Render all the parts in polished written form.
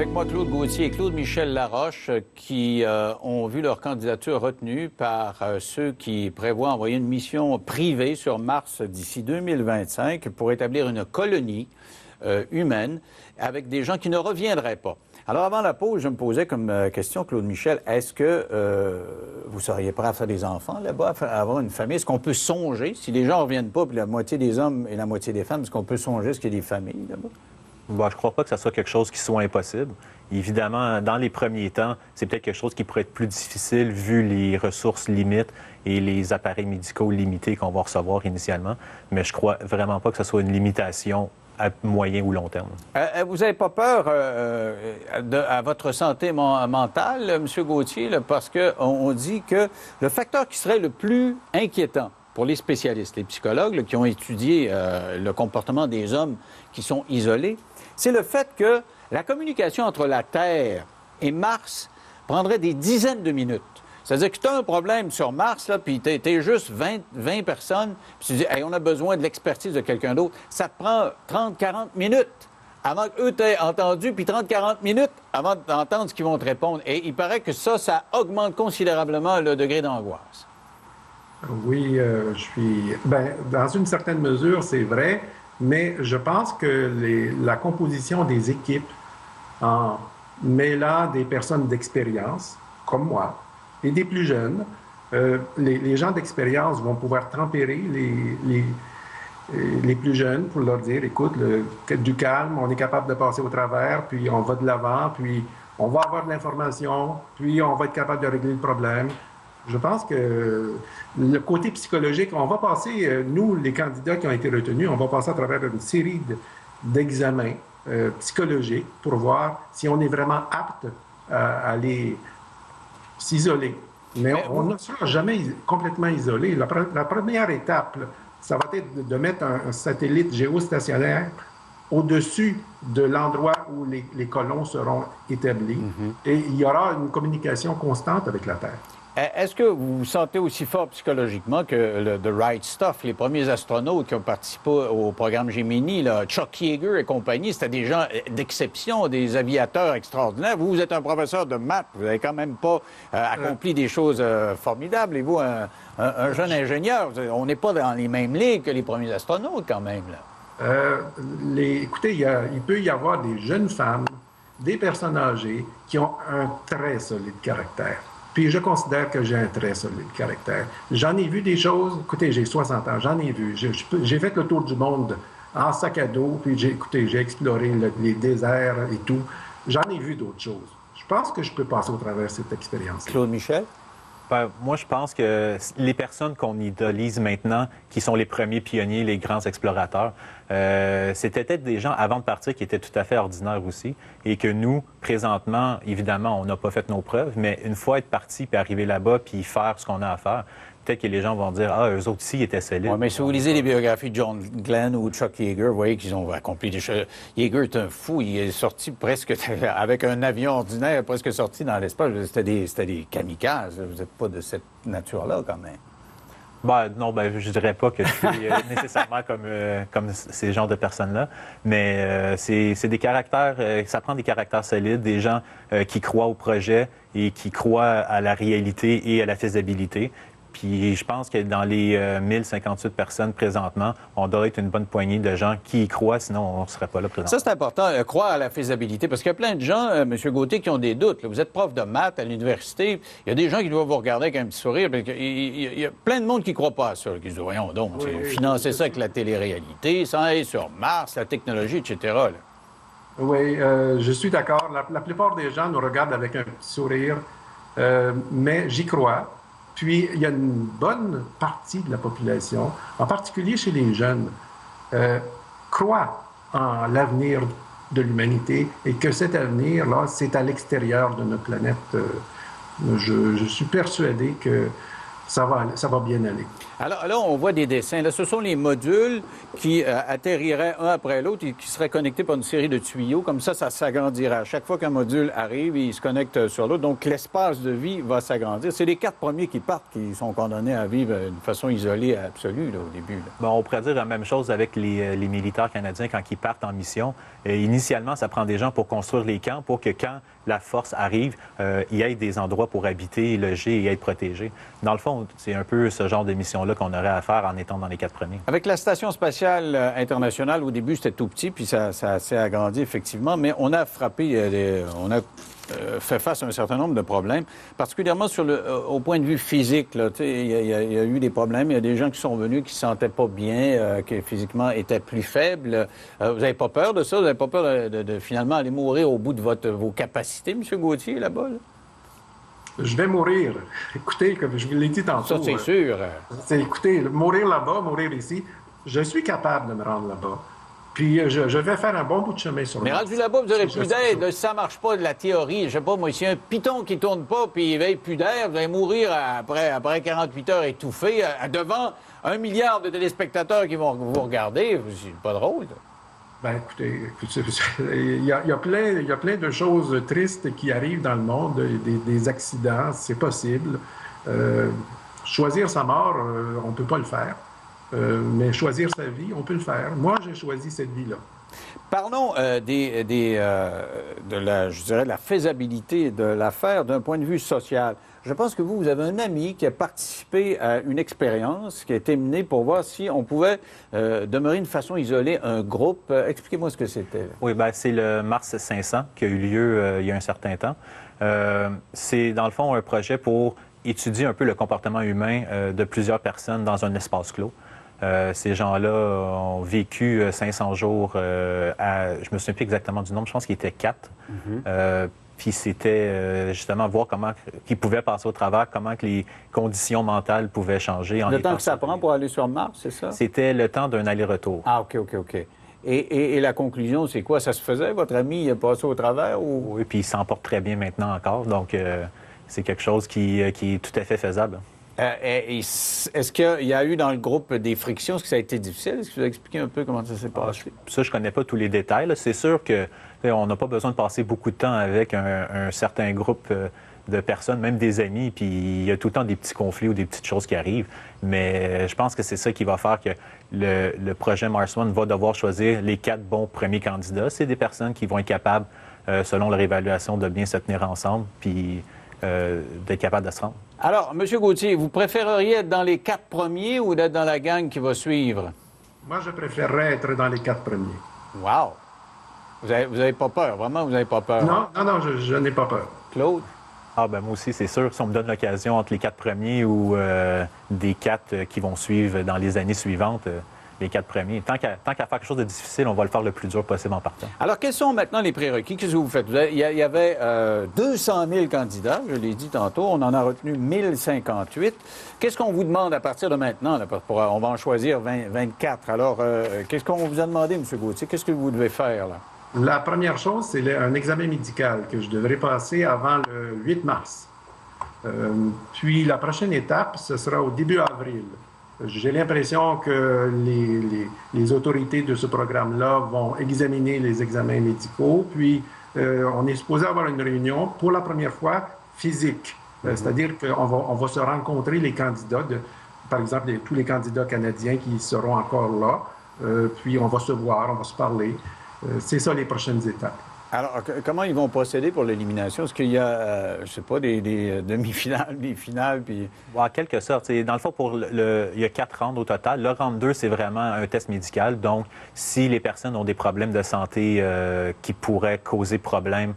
Avec moi, Claude Gauthier et Claude Michel Laroche, qui ont vu leur candidature retenue par ceux qui prévoient envoyer une mission privée sur Mars d'ici 2025 pour établir une colonie humaine avec des gens qui ne reviendraient pas. Alors, avant la pause, je me posais comme question, Claude Michel, est-ce que vous seriez prêt à faire des enfants là-bas, à avoir une famille? Est-ce qu'on peut songer, si les gens ne reviennent pas, puis la moitié des hommes et la moitié des femmes, est-ce qu'on peut songer à ce qu'il y ait des familles là-bas? Bon, je ne crois pas que ça soit quelque chose qui soit impossible. Évidemment, dans les premiers temps, c'est peut-être quelque chose qui pourrait être plus difficile vu les ressources limites et les appareils médicaux limités qu'on va recevoir initialement. Mais je ne crois vraiment pas que ce soit une limitation à moyen ou long terme. Vous n'avez pas peur à votre santé mentale, M. Gauthier, là, parce qu'on dit que le facteur qui serait le plus inquiétant pour les spécialistes, les psychologues là, qui ont étudié le comportement des hommes qui sont isolés, c'est le fait que la communication entre la Terre et Mars prendrait des dizaines de minutes. C'est-à-dire que tu as un problème sur Mars, là, puis tu es juste 20 personnes, puis tu dis hey, on a besoin de l'expertise de quelqu'un d'autre. Ça te prend 30-40 minutes avant qu'eux t'aient entendu, puis 30-40 minutes avant d'entendre ce qu'ils vont te répondre. Et il paraît que ça augmente considérablement le degré d'angoisse. Oui, je suis... dans une certaine mesure, c'est vrai, mais je pense que la composition des équipes, en mêlant des personnes d'expérience, comme moi, et des plus jeunes, les gens d'expérience vont pouvoir tempérer les plus jeunes pour leur dire, écoute, du calme, on est capable de passer au travers, puis on va de l'avant, puis on va avoir de l'information, puis on va être capable de régler le problème. Je pense que le côté psychologique, on va passer, nous, les candidats qui ont été retenus, on va passer à travers une série d'examens psychologiques pour voir si on est vraiment apte à aller s'isoler. Mais on ne sera jamais complètement isolé. La première étape, là, ça va être de mettre un satellite géostationnaire au-dessus de l'endroit où les colons seront établis. Et il y aura une communication constante avec la Terre. Est-ce que vous vous sentez aussi fort psychologiquement que le The Right Stuff, les premiers astronautes qui ont participé au programme Gemini, là, Chuck Yeager et compagnie, c'était des gens d'exception, des aviateurs extraordinaires. Vous êtes un professeur de maths, vous n'avez quand même pas accompli des choses formidables. Et vous, un jeune ingénieur, on n'est pas dans les mêmes ligues que les premiers astronautes quand même, là. Écoutez, il peut y avoir des jeunes femmes, des personnes âgées qui ont un très solide caractère. Puis je considère que j'ai un très solide caractère. J'en ai vu des choses, écoutez, j'ai 60 ans, j'en ai vu. J'ai fait le tour du monde en sac à dos, puis j'ai exploré les déserts et tout. J'en ai vu d'autres choses. Je pense que je peux passer au travers de cette expérience. Claude Michel? Moi, je pense que les personnes qu'on idolise maintenant, qui sont les premiers pionniers, les grands explorateurs, c'était peut-être des gens, avant de partir, qui étaient tout à fait ordinaires aussi, et que nous, présentement, évidemment, on n'a pas fait nos preuves, mais une fois être parti, puis arriver là-bas, puis faire ce qu'on a à faire, peut-être que les gens vont dire « Ah, eux autres ici, ils étaient solides. » Oui, mais si vous lisez les biographies de John Glenn ou Chuck Yeager, vous voyez qu'ils ont accompli des choses. Yeager est un fou. Il est sorti presque avec un avion ordinaire, presque sorti dans l'espace. C'était des kamikazes. Vous n'êtes pas de cette nature-là, quand même. Non, je dirais pas que je suis nécessairement comme ces genres de personnes-là, mais c'est des caractères, ça prend des caractères solides, des gens qui croient au projet et qui croient à la réalité et à la faisabilité. Puis je pense que dans les 1058 personnes présentement, on doit être une bonne poignée de gens qui y croient, sinon on ne serait pas là présentement. Ça, c'est important, croire à la faisabilité, parce qu'il y a plein de gens, M. Gauthier, qui ont des doutes. Là, vous êtes prof de maths à l'université, il y a des gens qui doivent vous regarder avec un petit sourire. Il y a plein de monde qui ne croit pas à ça, qui se disent, voyons donc, financer ça avec la télé-réalité, ça aille sur Mars, la technologie, etc. Là. Oui, je suis d'accord. La plupart des gens nous regardent avec un petit sourire, mais j'y crois. Puis, il y a une bonne partie de la population, en particulier chez les jeunes, croient en l'avenir de l'humanité et que cet avenir-là, c'est à l'extérieur de notre planète. Je suis persuadé que ça va bien aller. Alors là, on voit des dessins. Là, ce sont les modules qui atterriraient un après l'autre et qui seraient connectés par une série de tuyaux. Comme ça s'agrandirait. À chaque fois qu'un module arrive, il se connecte sur l'autre. Donc, l'espace de vie va s'agrandir. C'est les 4 premiers qui partent qui sont condamnés à vivre d'une façon isolée absolue là, au début. Là. Bon, on pourrait dire la même chose avec les militaires canadiens quand ils partent en mission. Initialement, ça prend des gens pour construire les camps pour que quand la force arrive, il y ait des endroits pour habiter, loger et être protégés. Dans le fond, c'est un peu ce genre de mission-là qu'on aurait à faire en étant dans les 4 premiers. Avec la Station spatiale internationale, au début, c'était tout petit, puis ça s'est agrandi, effectivement, mais on a frappé, on a fait face à un certain nombre de problèmes, particulièrement au point de vue physique. Il y a eu des problèmes. Il y a des gens qui sont venus qui ne se sentaient pas bien, qui physiquement étaient plus faibles. Vous n'avez pas peur de ça? Vous n'avez pas peur de finalement aller mourir au bout de vos capacités, M. Gauthier, là-bas? Là? Je vais mourir. Écoutez, comme je vous l'ai dit tantôt. Ça, c'est sûr. Écoutez, mourir là-bas, mourir ici, je suis capable de me rendre là-bas. Puis je vais faire un bon bout de chemin sur le Mais rendu là-bas, vous n'aurez plus d'air. Si ça ne marche pas de la théorie, je sais pas, moi, si un piton qui ne tourne pas puis il n'avait plus d'air, vous allez mourir après 48 heures étouffé devant 1 milliard de téléspectateurs qui vont vous regarder. C'est pas drôle. Ben, écoutez, il y a plein de choses tristes qui arrivent dans le monde, des accidents, c'est possible. Choisir sa mort, on ne peut pas le faire. Mais choisir sa vie, on peut le faire. Moi, j'ai choisi cette vie-là. Parlons de la faisabilité de l'affaire d'un point de vue social. Je pense que vous avez un ami qui a participé à une expérience qui a été menée pour voir si on pouvait demeurer de façon isolée un groupe. Expliquez-moi ce que c'était. Oui, bien, c'est le Mars 500 qui a eu lieu il y a un certain temps. C'est, dans le fond, un projet pour étudier un peu le comportement humain de plusieurs personnes dans un espace clos. Ces gens-là ont vécu 500 jours je me souviens plus exactement du nombre, je pense qu'il était 4. Puis c'était justement voir comment qu'ils pouvaient passer au travers, comment que les conditions mentales pouvaient changer. Le temps que ça prend pour aller sur Mars, c'est ça? C'était le temps d'un aller-retour. Ah, OK. Et la conclusion, c'est quoi? Ça se faisait? Votre ami est passé au travers? Ou... Oui, puis il s'en porte très bien maintenant encore. Donc, c'est quelque chose qui est tout à fait faisable. Est-ce qu'il y a eu dans le groupe des frictions? Est-ce que ça a été difficile? Est-ce que vous avez expliqué un peu comment ça s'est passé? Ça, je ne connais pas tous les détails. Là. C'est sûr qu'on n'a pas besoin de passer beaucoup de temps avec un certain groupe de personnes, même des amis, puis il y a tout le temps des petits conflits ou des petites choses qui arrivent. Mais je pense que c'est ça qui va faire que le projet Mars One va devoir choisir les 4 bons premiers candidats. C'est des personnes qui vont être capables, selon leur évaluation, de bien se tenir ensemble, puis d'être capables de se rendre. Alors, M. Gauthier, vous préféreriez être dans les 4 premiers ou d'être dans la gang qui va suivre? Moi, je préférerais être dans les 4 premiers. Wow! Vous avez pas peur, vraiment, vous n'avez pas peur? Non, je n'ai pas peur. Claude? Ah ben moi aussi, c'est sûr. Si on me donne l'occasion entre les 4 premiers ou des 4 qui vont suivre dans les années suivantes, les 4 premiers. Tant qu'à faire quelque chose de difficile, on va le faire le plus dur possible en partant. Alors, quels sont maintenant les prérequis? Qu'est-ce que vous faites? Il y avait 200 000 candidats, je l'ai dit tantôt. On en a retenu 1058. Qu'est-ce qu'on vous demande à partir de maintenant? Là, on va en choisir 24. Alors, qu'est-ce qu'on vous a demandé, M. Gauthier? Qu'est-ce que vous devez faire, là? La première chose, c'est un examen médical que je devrais passer avant le 8 mars. Puis, la prochaine étape, ce sera au début avril. J'ai l'impression que les autorités de ce programme-là vont examiner les examens médicaux, puis on est supposé avoir une réunion pour la première fois physique. C'est-à-dire qu'on va se rencontrer, les candidats, par exemple, tous les candidats canadiens qui seront encore là, puis on va se voir, on va se parler. C'est ça les prochaines étapes. Alors, comment ils vont procéder pour l'élimination? Est-ce qu'il y a, je ne sais pas, des demi-finales, des finales? Puis... En quelque sorte. Dans le fond, il y a 4 rounds au total. Le round 2, c'est vraiment un test médical. Donc, si les personnes ont des problèmes de santé qui pourraient causer problème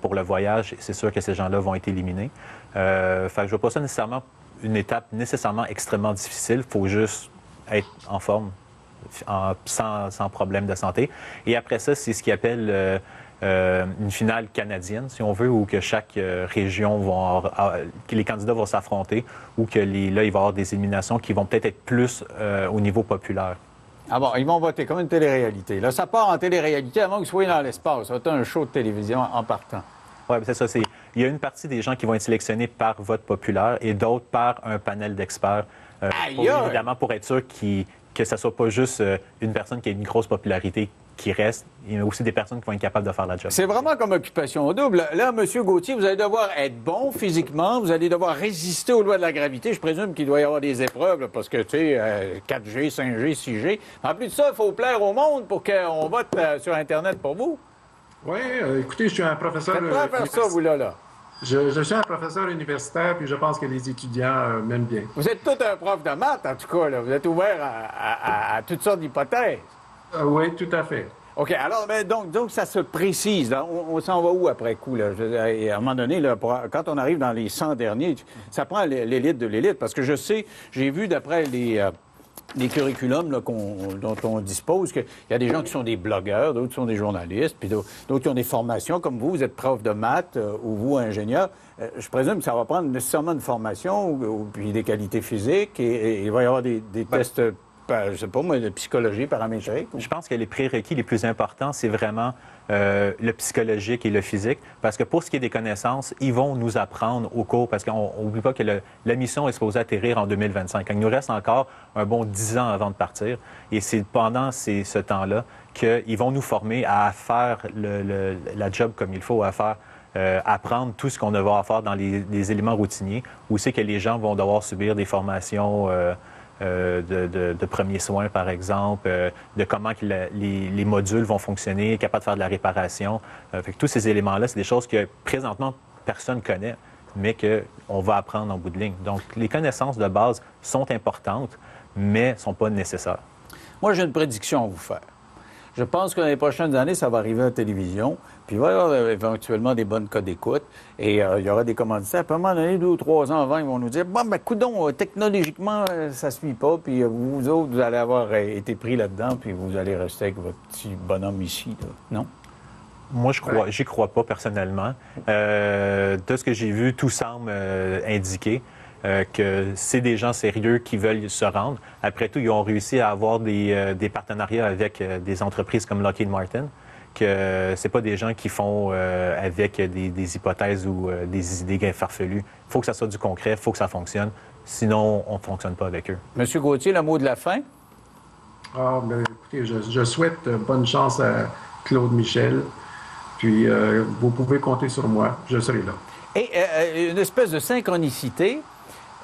pour le voyage, c'est sûr que ces gens-là vont être éliminés. Fait que je ne vois pas ça nécessairement une étape nécessairement extrêmement difficile. Il faut juste être en forme, sans problème de santé. Et après ça, c'est ce qu'ils appellent... une finale canadienne, si on veut, où que chaque région que les candidats vont s'affronter, ou que là, il va y avoir des éliminations qui vont peut-être être plus au niveau populaire. Ah bon, ils vont voter comme une télé-réalité. Là, ça part en télé-réalité avant qu'ils soient dans l'espace. Ça va être un show de télévision en partant. Oui, c'est ça. Il y a une partie des gens qui vont être sélectionnés par vote populaire et d'autres par un panel d'experts. Évidemment, pour être sûr que ça ne soit pas juste une personne qui a une grosse popularité qui reste, il y a aussi des personnes qui vont être capables de faire la job. C'est vraiment comme occupation double. Là, M. Gauthier, vous allez devoir être bon physiquement, vous allez devoir résister aux lois de la gravité. Je présume qu'il doit y avoir des épreuves, là, parce que, tu sais, 4G, 5G, 6G. En plus de ça, il faut plaire au monde pour qu'on vote sur Internet pour vous. Oui, écoutez, je suis un professeur... Vous êtes prêt à faire ça, vous, là? Je suis un professeur universitaire, puis je pense que les étudiants m'aiment bien. Vous êtes tout un prof de maths, en tout cas, là. Vous êtes ouvert à toutes sortes d'hypothèses. Oui, tout à fait. OK. Alors, mais donc ça se précise. Là. On s'en va où après coup? Là? À un moment donné, là, quand on arrive dans les 100 derniers, ça prend l'élite de l'élite. Parce que je sais, j'ai vu d'après les curriculums là, dont on dispose qu'il y a des gens qui sont des blogueurs, d'autres sont des journalistes, puis d'autres qui ont des formations, comme vous êtes prof de maths ou vous, ingénieur. Je présume que ça va prendre nécessairement une formation ou puis des qualités physiques et il va y avoir des tests... je ne sais pas, moi, de psychologie paramétrique? Je pense que les prérequis les plus importants, c'est vraiment le psychologique et le physique. Parce que pour ce qui est des connaissances, ils vont nous apprendre au cours. Parce qu'on n'oublie pas que la mission est supposée atterrir en 2025. Il nous reste encore un bon 10 ans avant de partir. Et c'est pendant ce temps-là qu'ils vont nous former à faire la job comme il faut, à faire apprendre tout ce qu'on va faire dans les éléments routiniers, où c'est que les gens vont devoir subir des formations... de premiers soins, par exemple, de comment que les modules vont fonctionner, capable de faire de la réparation. Fait que tous ces éléments-là, c'est des choses que présentement personne ne connaît, mais qu'on va apprendre en bout de ligne. Donc, les connaissances de base sont importantes, mais ne sont pas nécessaires. Moi, j'ai une prédiction à vous faire. Je pense que dans les prochaines années, ça va arriver à la télévision, puis il va y avoir éventuellement des bonnes codes d'écoute, et il y aura des commanditaires. Puis à un moment donné, 2 ou 3 ans avant, ils vont nous dire « Bon, ben, coudonc, technologiquement, ça ne suit pas, puis vous autres, vous allez avoir été pris là-dedans, puis vous allez rester avec votre petit bonhomme ici, là. » Non? Moi, j'y crois pas personnellement. De ce que j'ai vu, tout semble indiquer que c'est des gens sérieux qui veulent se rendre. Après tout, ils ont réussi à avoir des partenariats avec des entreprises comme Lockheed Martin, que c'est pas des gens qui font avec des hypothèses ou des idées farfelues. Il faut que ça soit du concret, il faut que ça fonctionne. Sinon, on ne fonctionne pas avec eux. Monsieur Gauthier, le mot de la fin? Ah, bien, écoutez, je souhaite bonne chance à Claude Michel. Puis, vous pouvez compter sur moi. Je serai là. Et une espèce de synchronicité.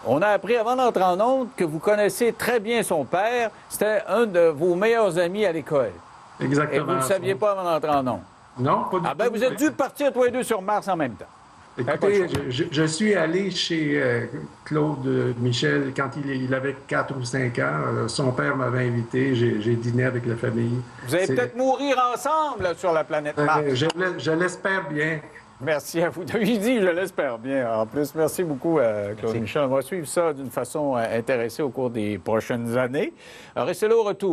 On a appris avant d'entrer en ondes que vous connaissez très bien son père. C'était un de vos meilleurs amis à l'école. Exactement. Et vous ne le saviez pas avant d'entrer en ondes. Non, pas du tout. Ah ben, vous êtes dû partir tous les deux sur Mars en même temps. Écoutez, je suis allé chez Claude Michel quand il avait 4 ou 5 ans. Son père m'avait invité. J'ai dîné avec la famille. Vous allez peut-être mourir ensemble là, sur la planète Mars. Je l'espère bien. Merci à vous. J'ai dit, je l'espère bien. En plus, merci beaucoup, Claude Michel. On va suivre ça d'une façon intéressée au cours des prochaines années. Restez là au retour.